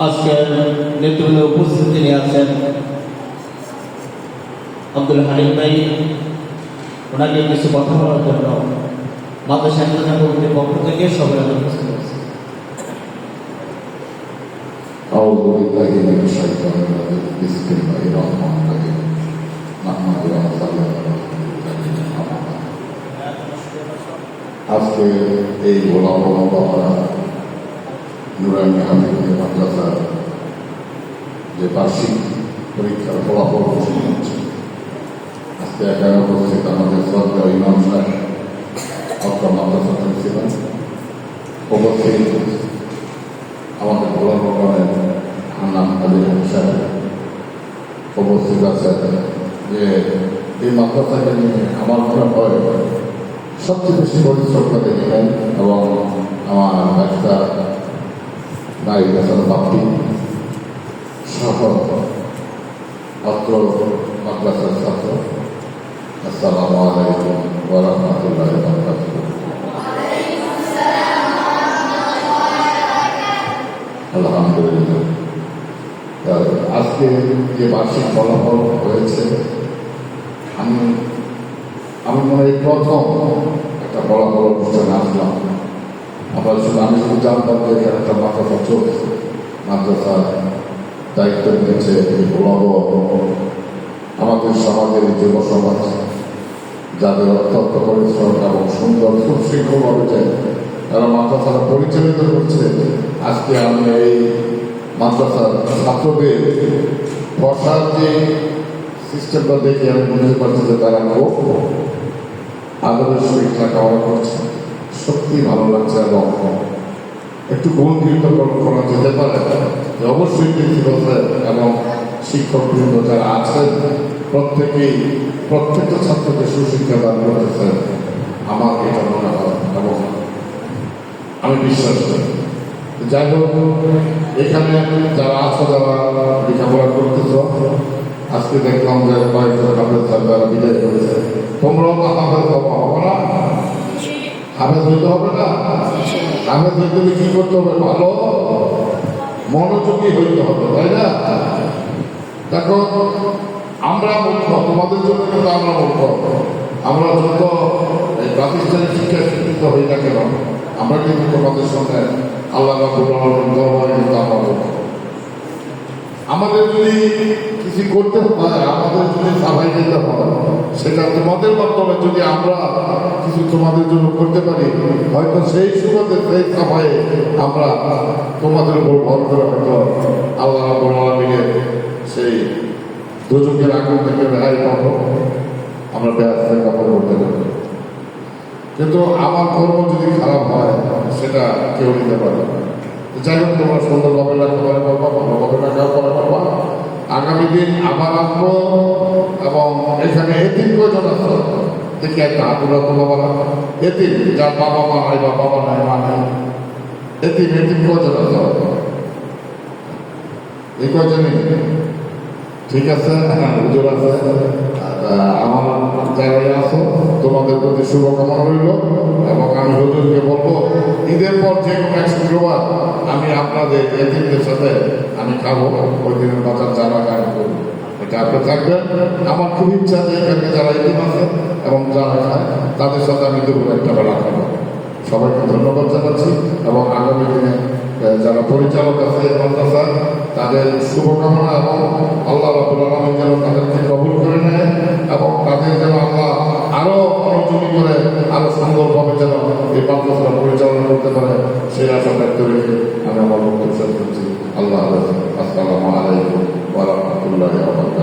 আজকের নেতৃত্বে উপস্থিতি নিয়ে আছেন আব্দুল হালিম ভাই। ওনাকে কিছু কথা বলার জন্য মাদ্রাসা কমিটির পক্ষ থেকে সবাই উপস্থিত আছে। أعوذ بالله من الشيطان الرجيم بسم الله الرحمن الرحيم نحمده ونصلي على رسوله الكريم আজকে এই গোলাপরা নুরানি হামিদ মাদ্রাসার যে বার্ষিক পরীক্ষার ফলাফল ঘোষণা হচ্ছে, আজকে এখানে উপস্থিত আমাদের শ্রদ্ধা ইমাম সাহেব অত্র মাদ্রাসা ছিলেন, উপস্থিত আমাদের গোলাপের হান্নান আলী সাহেব উপস্থিত আছেন। যে এই মাদ্রাসাকে নিয়ে আমার মনে হয় সবচেয়ে বেশি পরিশ্রম করে নিলেন এবং আমার একটা নারী হাসান বাপ্পি সহ অত্র মাদ্রাসার ছাত্র। আসসালামু আলাইকুম ওয়া রাহমাতুল্লাহি ওয়া বারাকাতুহু। আলহামদুলিল্লাহ, আজকে যে বার্ষিক ফলাফল হয়েছে, আমি মনে হয় প্রথম একটা ফলাফল অনুষ্ঠানে আসলাম। আমি শুধু জানতাম যে এখানে একটা মাদ্রাসা চলছে, মাদ্রাসার দায়িত্ব নিয়েছে আমাদের সমাজের যুব সমাজ, যাদের অত্যন্ত পরিশ্রম এবং সুন্দর সুশৃঙ্খলভাবে চাই তারা মাদ্রাসাটা পরিচালিত করছে। আজকে আমি এই মাদ্রাসার ছাত্রদের বসার যে সিস্টেমটা দেখে আমি বুঝতে পারছি যে তারা খুব আদরের সহিত লেখাপড়া করছে। সত্যি ভালো লাগছে এবং একটু গুণকৃত করা যেতে পারে যে অবশ্যই প্রিন্সিপাল এবং শিক্ষকবৃন্দ যারা আছেন প্রত্যেকটা ছাত্রকে সুশিক্ষা দান করতেছেন। আমার এটা মনে হয় এবং আমি বিশ্বাস করি। যাই হোক, এখানে যারা আছো, যারা লেখাপড়া করতেছ, আজকে দেখলাম যে কয়েকজন হাফেজ যারা বিদায় করেছে, তোমরাও তো হাফেজ হবে না? হাফেজ হইতে হবে না? হাফেজ হইতে হলে কি করতে হবে? ভালো মনোযোগী হইতে হবে, তাই না? দেখো, আমরা মূর্খ, তোমাদের জন্য কিন্তু আমরা মূর্খ। আমরা যত প্রাতিষ্ঠানিক শিক্ষা শিক্ষিত হই না কেন, আমরা কিন্তু তোমাদের সঙ্গে আল্লাহ রাব্বুল আলামিন দরবারে কিন্তু আমরা আমাদের যদি কিছু করতে হয়, আমাদের যদি সাফাই দিতে হয়, সেটা তোমাদের মাধ্যমে যদি আমরা কিছু তোমাদের জন্য করতে পারি, হয়তো সেই সুবাদে সেই সাফাই আমরা তোমাদের উপর ভর করে হয়তো আল্লাহ রাব্বুল আলামিনের সেই দুজকের আগুন থেকে রেহাই পাবো, আমরা ব্যবস্থা কাপড় করতে পারি। কিন্তু আমার কর্ম যদি খারাপ হয়, সেটা কেউ নিতে পারে না। যাই হোক, তোমরা সুন্দরভাবে লেখাপড়া করবা, ভালোভাবে লেখাপড়া করবা। আগামী দিন আবার আসবো এবং এখানে এতিম কয়জন আছে দেখি একটা আতুরা তো বাবা এতিম, যার বাবা মা নাই বা বাবা নাই মা নাই, এতিম কয়জন আছে? এই কয়জনই ঠিক আছে, হুজুর আছে। আমার জায়গায় আছো, তোমাদের প্রতি শুভকামনা রইল এবং আমি হুজুরকে বলবো ঈদের পর যে কোনো এক শুক্রবার আমি আপনাদের এতিমদের সাথে আমি খাবো, ওই দিনের বাজার যারা গাড়ি করবো, এটা আপনি থাকবেন। আমার খুব ইচ্ছা যে এখানে যারা এতিম আছে এবং যারা খায় তাদের সাথে আমি দুপুরে একটা বেলা খাবো। সবাইকে ধন্যবাদ জানাচ্ছি এবং আগামী দিনে যারা পরিচালক আছে মাদ্রাসা, তাদের শুভকামনা এবং আল্লাহ রাব্বুল আলামিন যেন তাদেরকে কবুল করে নেয় এবং তাদের যেন আল্লাহ আরো মনোযোগী করে আরো সুন্দরভাবে যেন এই মাদ্রাসা পরিচালনা করতে পারে, সেই আশা ব্যক্ত রেখে আমি আমার বক্তব্য শেষ করছি। আল্লাহ হাফেজ। আসসালামু আলাইকুম ওয়া রাহমাতুল্লাহি ওয়া বারাকাতুহু।